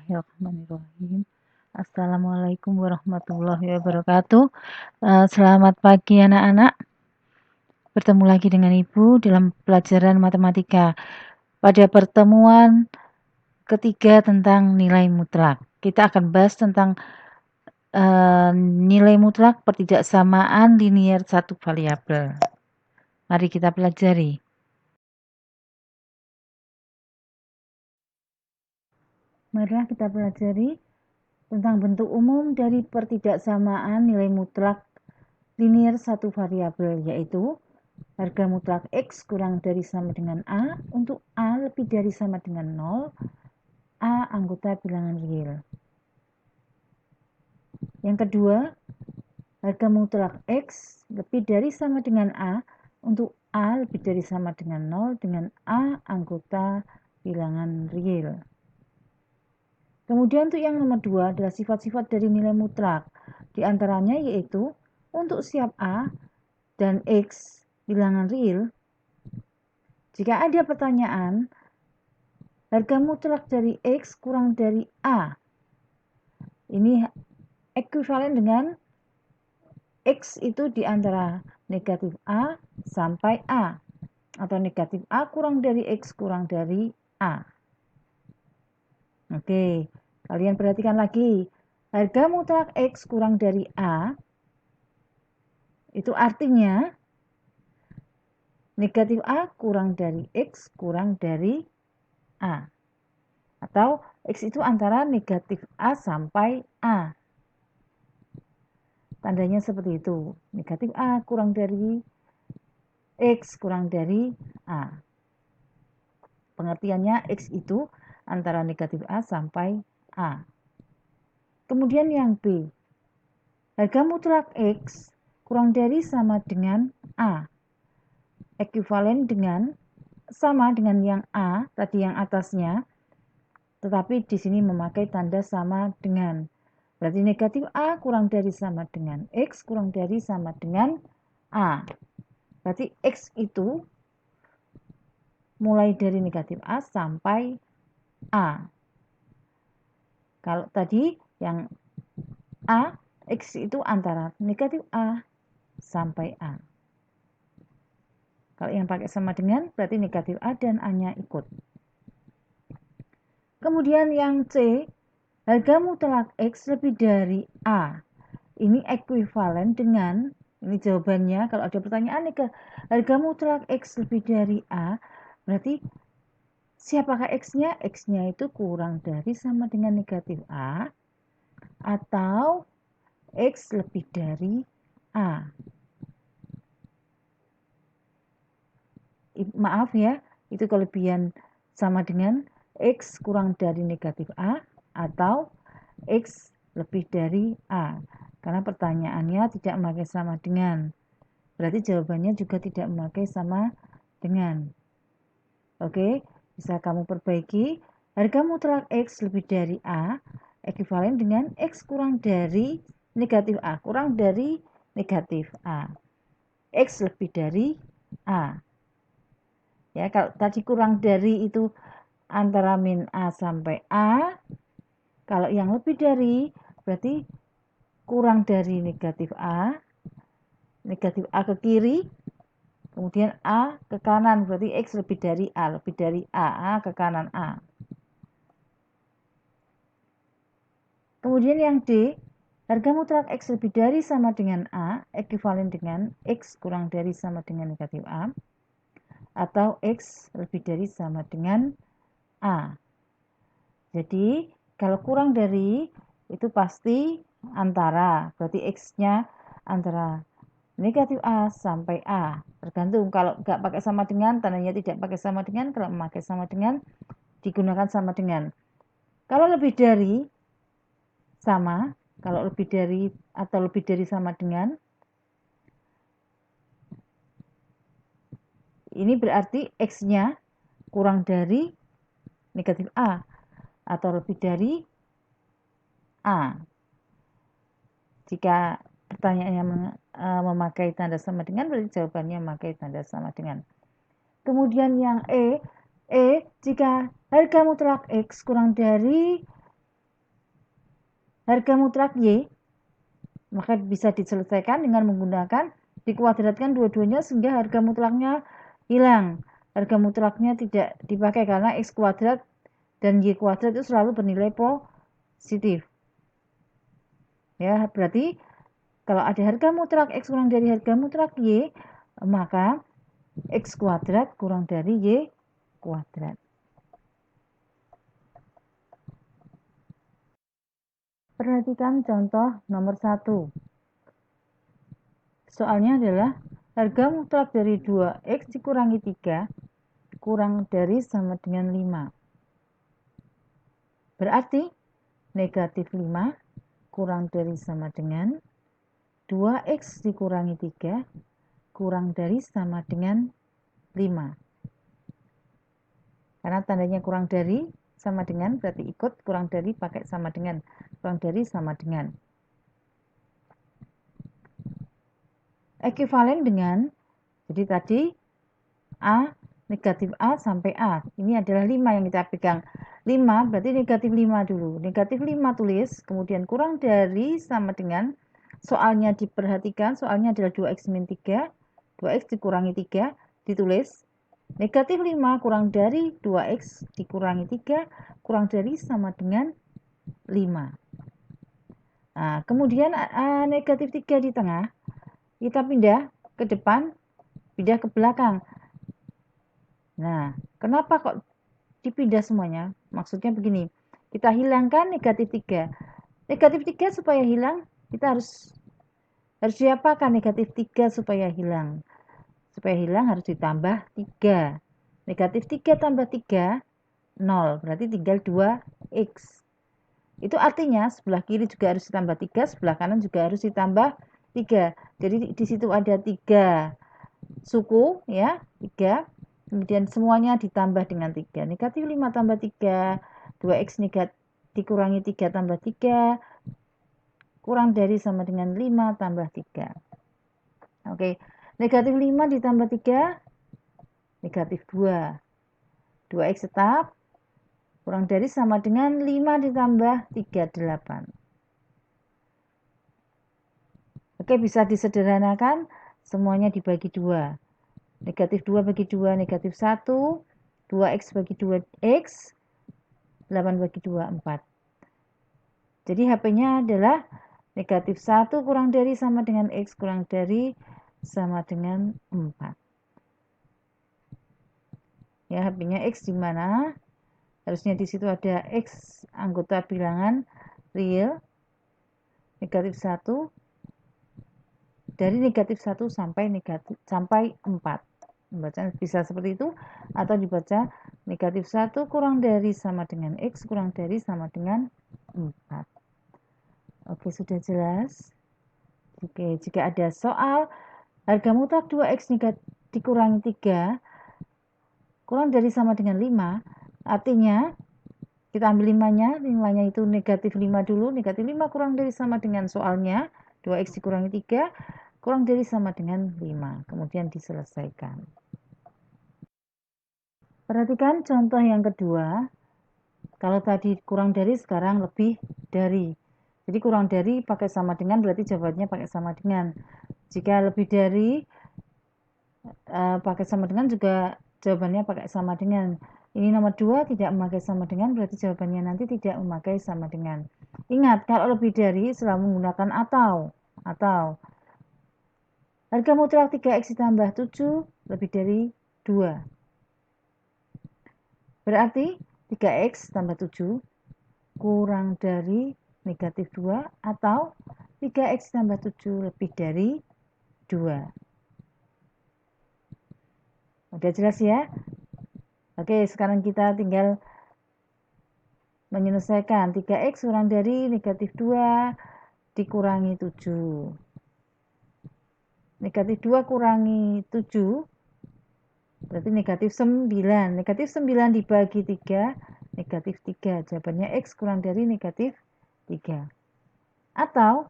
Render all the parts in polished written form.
Bismillahirrahmanirrahim. Assalamualaikum warahmatullahi wabarakatuh. Selamat pagi anak-anak. Bertemu lagi dengan Ibu dalam pelajaran matematika. Pada pertemuan ketiga tentang nilai mutlak. Kita akan bahas tentang nilai mutlak pertidaksamaan linier satu variabel. Mari kita pelajari. Marilah kita pelajari tentang bentuk umum dari pertidaksamaan nilai mutlak linier satu variabel, yaitu harga mutlak X kurang dari sama dengan A untuk A lebih dari sama dengan 0, A anggota bilangan real. Yang kedua, harga mutlak X lebih dari sama dengan A untuk A lebih dari sama dengan 0 dengan A anggota bilangan real. Kemudian untuk yang nomor 2 adalah sifat-sifat dari nilai mutlak. Di antaranya yaitu untuk setiap A dan X bilangan real, jika ada pertanyaan harga mutlak dari X kurang dari A, ini ekuivalen dengan X itu di antara negatif A sampai A, atau negatif A kurang dari X kurang dari A. Oke, kalian perhatikan lagi. Harga mutlak X kurang dari A, itu artinya negatif A kurang dari X kurang dari A. Atau X itu antara negatif A sampai A. Tandanya seperti itu. Negatif A kurang dari X kurang dari A. Pengertiannya X itu antara negatif A sampai A. Kemudian yang B. Harga mutlak X kurang dari sama dengan A. Ekuivalen dengan sama dengan yang A, tadi yang atasnya, tetapi di sini memakai tanda sama dengan. Berarti negatif A kurang dari sama dengan X kurang dari sama dengan A. Berarti X itu mulai dari negatif A sampai A. Kalau tadi yang A, X itu antara negatif A sampai A. Kalau yang pakai sama dengan berarti negatif A dan A-nya ikut. Kemudian yang C, harga mutlak X lebih dari A. Ini ekuivalen dengan, ini jawabannya kalau ada pertanyaan nih, harga mutlak X lebih dari A, berarti siapakah X-nya? X-nya itu kurang dari sama dengan negatif A atau X lebih dari A. Maaf ya, itu kelebihan sama dengan X kurang dari negatif A atau X lebih dari A. Karena pertanyaannya tidak memakai sama dengan. Berarti jawabannya juga tidak memakai sama dengan. Oke, bisa kamu perbaiki. Harga mutlak X lebih dari A ekuivalen dengan X kurang dari negatif A, kurang dari negatif A. X lebih dari A. Ya, kalau tadi kurang dari itu antara min A sampai A. Kalau yang lebih dari berarti kurang dari negatif A ke kiri, kemudian A ke kanan, berarti X lebih dari A ke kanan A. Kemudian yang D, harga mutlak X lebih dari sama dengan A, ekuivalen dengan X kurang dari sama dengan negatif A, atau X lebih dari sama dengan A. Jadi, kalau kurang dari, itu pasti antara, berarti X-nya antara negatif A sampai A. Tergantung, kalau nggak pakai sama dengan, tandanya tidak pakai sama dengan. Kalau memakai sama dengan, digunakan sama dengan. Kalau lebih dari, sama. Kalau lebih dari atau lebih dari sama dengan, ini berarti X-nya kurang dari negatif A atau lebih dari A. Jika pertanyaannya memakai tanda sama dengan, berarti jawabannya memakai tanda sama dengan. Kemudian yang E, jika harga mutlak X kurang dari harga mutlak Y, maka bisa diselesaikan dengan menggunakan dikuadratkan dua-duanya sehingga harga mutlaknya hilang. Harga mutlaknya tidak dipakai karena X kuadrat dan Y kuadrat itu selalu bernilai positif. Ya, berarti kalau ada harga mutlak X kurang dari harga mutlak Y, maka X kuadrat kurang dari Y kuadrat. Perhatikan contoh nomor 1. Soalnya adalah harga mutlak dari 2X dikurangi 3 kurang dari sama dengan 5. Berarti negatif 5 kurang dari sama dengan 2X dikurangi 3 kurang dari sama dengan 5. Karena tandanya kurang dari sama dengan berarti ikut kurang dari pakai sama dengan. Kurang dari sama dengan. Ekuivalen dengan, jadi tadi A, negatif A sampai A. Ini adalah 5 yang kita pegang. 5 berarti negatif 5 dulu. Negatif 5 tulis, kemudian kurang dari sama dengan, soalnya diperhatikan, soalnya adalah 2X min 3. 2X dikurangi 3, ditulis. Negatif 5 kurang dari 2X dikurangi 3 kurang dari sama dengan 5. Nah, kemudian negatif 3 di tengah, kita pindah ke depan, pindah ke belakang. Nah, kenapa kok dipindah semuanya? Maksudnya begini, kita hilangkan negatif 3. Negatif 3 supaya hilang, kita harus diapakan negatif 3 supaya hilang? Supaya hilang harus ditambah 3. Negatif 3 tambah 3, 0. Berarti tinggal 2X. Itu artinya sebelah kiri juga harus ditambah 3, sebelah kanan juga harus ditambah 3. Jadi di situ ada 3 suku ya, 3. Kemudian semuanya ditambah dengan 3. Negatif 5 tambah 3, 2X negatif dikurangi 3 tambah 3, kurang dari sama dengan 5 tambah 3. Oke, negatif 5 ditambah 3, negatif 2. 2X tetap, kurang dari sama dengan 5 ditambah 3, 8. Oke, bisa disederhanakan, semuanya dibagi 2. Negatif 2 bagi 2, negatif 1. 2X bagi 2X. 8 bagi 2, 4. Jadi HP-nya adalah negatif 1 kurang dari sama dengan X kurang dari sama dengan 4. Ya, HP-nya X di mana? Harusnya di situ ada X anggota bilangan real. Negatif 1. Dari negatif 1 sampai 4. Membaca bisa seperti itu atau dibaca negatif 1 kurang dari sama dengan X kurang dari sama dengan 4. Oke, sudah jelas? Oke, jika ada soal harga mutlak 2X dikurangi 3 kurang dari sama dengan 5, artinya kita ambil 5-nya, 5-nya itu negatif 5 dulu, negatif 5 kurang dari sama dengan soalnya, 2X dikurangi 3 kurang dari sama dengan 5, kemudian diselesaikan. Perhatikan contoh yang kedua, kalau tadi kurang dari sekarang lebih dari. Jadi kurang dari pakai sama dengan berarti jawabannya pakai sama dengan. Jika lebih dari pakai sama dengan juga jawabannya pakai sama dengan. Ini nomor 2 tidak memakai sama dengan berarti jawabannya nanti tidak memakai sama dengan. Ingat kalau lebih dari selalu menggunakan atau. Harga mutlak 3X ditambah 7 lebih dari 2. Berarti 3X tambah 7 kurang dari negatif 2 atau 3X tambah 7 lebih dari 2. Udah jelas ya? Oke, sekarang kita tinggal menyelesaikan 3X kurang dari negatif 2 dikurangi 7. Negatif 2 kurangi 7 berarti negatif 9. Negatif 9 dibagi 3, negatif 3. Jawabannya X kurang dari negatif 3. Atau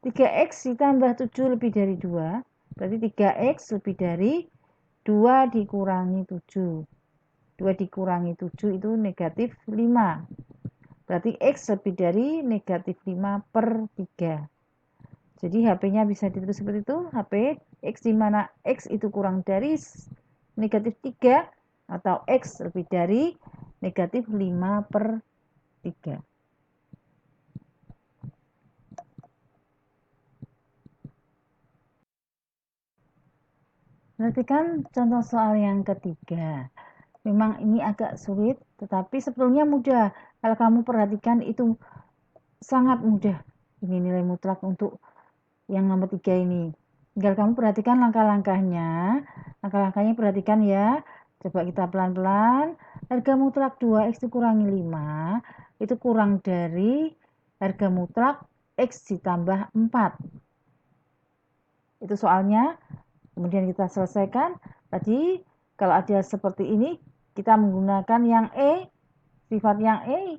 3X ditambah 7 lebih dari 2, berarti 3X lebih dari 2 dikurangi 7. 2 dikurangi 7 itu negatif 5. Berarti X lebih dari negatif 5/3. Jadi HP-nya bisa ditulis seperti itu. HP X di mana X itu kurang dari negatif 3 atau X lebih dari negatif 5/3. Perhatikan contoh soal yang ketiga. Memang ini agak sulit, tetapi sebetulnya mudah. Kalau kamu perhatikan itu sangat mudah. Ini nilai mutlak untuk yang nomor 3 ini. Tinggal kamu perhatikan langkah-langkahnya. Langkah-langkahnya perhatikan ya. Coba kita pelan-pelan. Harga mutlak 2X dikurangi 5 itu kurang dari harga mutlak X ditambah 4. Itu soalnya. Kemudian kita selesaikan. Tadi kalau ada seperti ini, kita menggunakan yang E, sifat yang E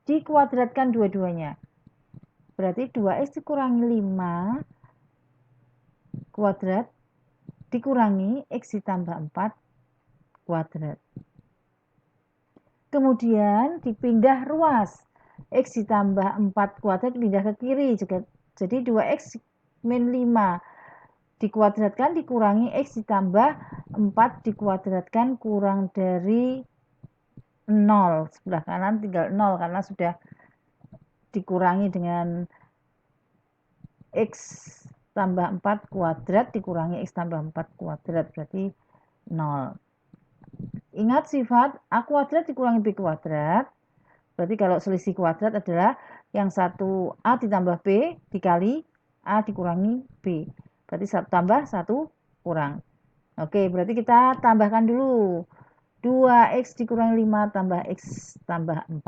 dikuadratkan dua-duanya. Berarti 2X dikurangi 5 kuadrat dikurangi X ditambah 4 kuadrat. Kemudian dipindah ruas. X ditambah 4 kuadrat dipindah ke kiri. Jadi 2X min 5 dikuadratkan dikurangi X ditambah 4 dikuadratkan kurang dari 0. Sebelah kanan tinggal 0 karena sudah dikurangi dengan X tambah 4 kuadrat dikurangi X tambah 4 kuadrat berarti 0. Ingat sifat A kuadrat dikurangi B kuadrat. Berarti kalau selisih kuadrat adalah yang satu A ditambah B dikali A dikurangi B. Berarti 1 tambah 1 kurang. Oke, berarti kita tambahkan dulu. 2X dikurangi 5 tambah X tambah 4.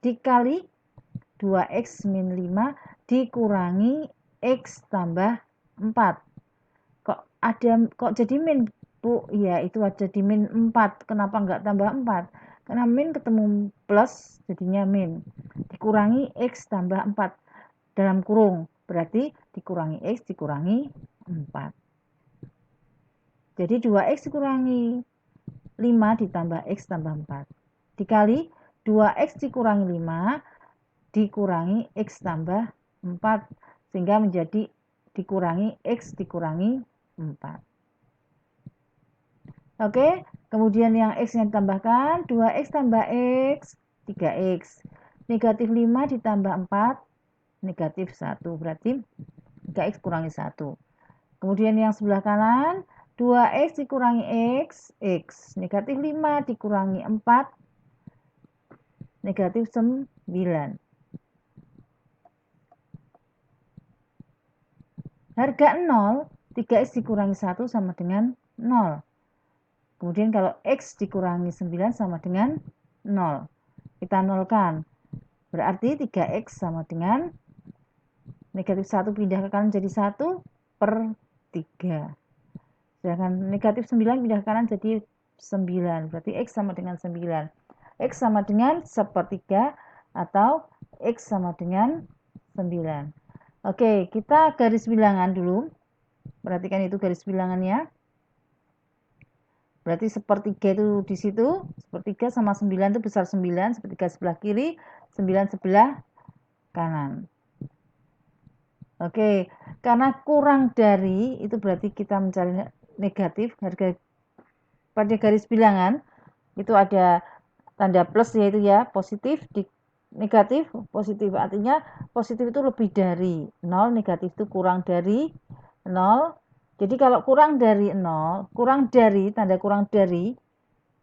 Dikali 2X min 5 dikurangi X tambah 4. Kok jadi min, Bu? Iya, itu ada di min 4. Kenapa enggak tambah 4? Karena min ketemu plus, jadinya min. Dikurangi X tambah 4 dalam kurung. Berarti dikurangi X dikurangi 4. Jadi 2X dikurangi 5 ditambah X tambah 4. Dikali 2X dikurangi 5 dikurangi X tambah 4. Sehingga menjadi dikurangi X dikurangi 4. Oke, kemudian yang X yang ditambahkan 2X tambah X 3X. Negatif 5 ditambah 4 negatif 1. Berarti 3X kurangi 1. Kemudian yang sebelah kanan 2X dikurangi X, X. Negatif 5 dikurangi 4 negatif 9. Harga 0, 3X dikurangi 1 sama dengan 0. Kemudian kalau X dikurangi 9 sama dengan 0. Kita nolkan. Berarti 3X sama dengan negatif 1 pindah ke kanan jadi 1/3. Sedangkan negatif 9 pindah ke kanan jadi 9. Berarti X sama dengan 9. X sama dengan 1/3 atau X sama dengan 9. Oke, kita garis bilangan dulu. Perhatikan itu garis bilangannya. Berarti 1/3 itu di situ. 1/3 sama 9 itu besar 9. 1/3 sebelah kiri, 9 sebelah kanan. Oke, karena kurang dari itu berarti kita mencari negatif. Harga pada garis bilangan itu ada tanda plus yaitu ya positif, negatif, positif. Artinya positif itu lebih dari 0, negatif itu kurang dari 0. Jadi kalau kurang dari 0, kurang dari, tanda kurang dari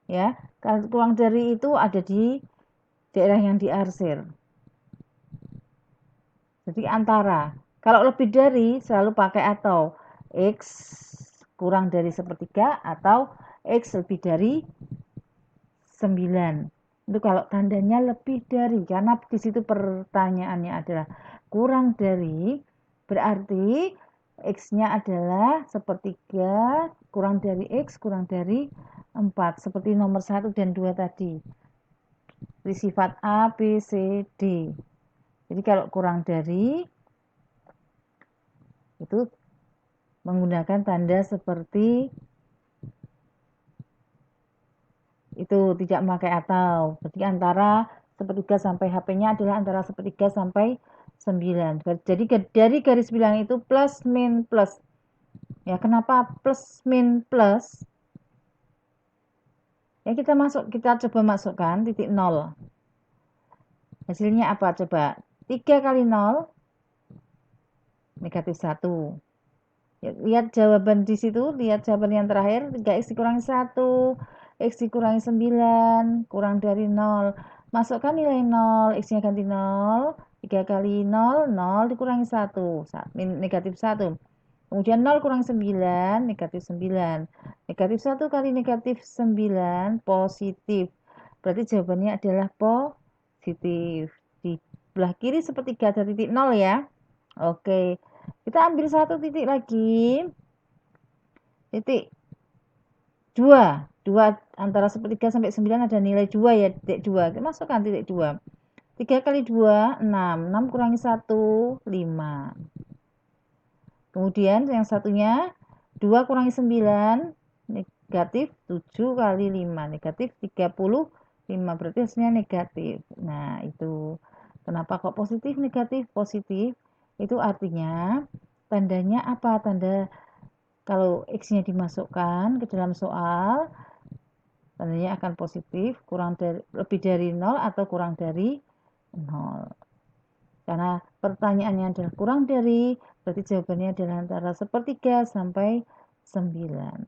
ya, kalau kurang dari itu ada di daerah yang diarsir. Jadi antara. Kalau lebih dari selalu pakai atau X kurang dari 1/3 atau X lebih dari 9. Itu kalau tandanya lebih dari, karena di situ pertanyaannya adalah kurang dari, berarti X-nya adalah 1/3 kurang dari X kurang dari 4. Seperti nomor 1 dan 2 tadi. Sifat A, B, C, D. Jadi kalau kurang dari itu menggunakan tanda seperti itu, tidak memakai atau. Berarti antara sepertiga sampai HP-nya adalah antara sepertiga sampai 9. Jadi dari garis bilangan itu plus min plus. Ya, kenapa plus min plus? Ya, kita coba masukkan titik 0. Hasilnya apa coba? 3 kali 0 negatif 1. Ya, lihat jawaban di situ, lihat jawaban yang terakhir, 3x dikurangi 1, x dikurangi 9, kurang dari 0. Masukkan nilai 0, x-nya ganti 0, 3 kali 0, 0 dikurangi 1, negatif 1. Kemudian 0 kurang 9, negatif 9. Negatif 1 kali negatif 9, positif. Berarti jawabannya adalah positif. Di belah kiri sepertiga ada titik 0 ya. Oke, kita ambil satu titik lagi. Titik 2. 2 antara sepertiga sampai 9 ada nilai 2 ya, titik 2. Kita masukkan titik 2. 3 kali 2, 6. 6 kurangi 1, 5. Kemudian yang satunya 2 kurangi 9, negatif 7 kali 5, negatif 35. Berarti hasilnya negatif. Nah, itu. Kenapa kok positif, negatif? Positif itu artinya tandanya apa? Tanda kalau X-nya dimasukkan ke dalam soal, tandanya akan positif, lebih dari 0 atau kurang dari 0. Karena pertanyaannya adalah kurang dari, berarti jawabannya adalah antara sepertiga sampai 9.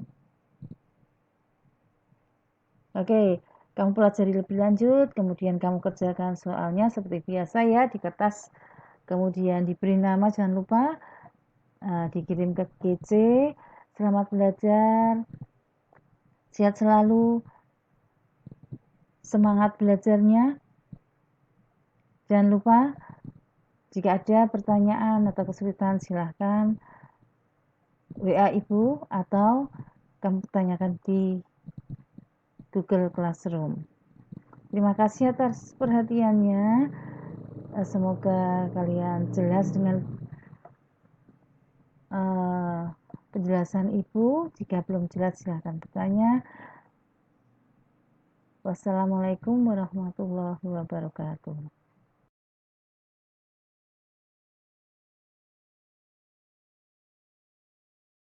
Oke, kamu pelajari lebih lanjut, kemudian kamu kerjakan soalnya seperti biasa ya di kertas. Kemudian diberi nama, jangan lupa dikirim ke GC. Selamat belajar, sehat selalu, semangat belajarnya. Jangan lupa jika ada pertanyaan atau kesulitan silahkan WA Ibu atau kamu tanyakan di Google Classroom. Terima kasih atas perhatiannya. Semoga kalian jelas dengan penjelasan Ibu. Jika belum jelas silahkan bertanya. Wassalamualaikum warahmatullahi wabarakatuh.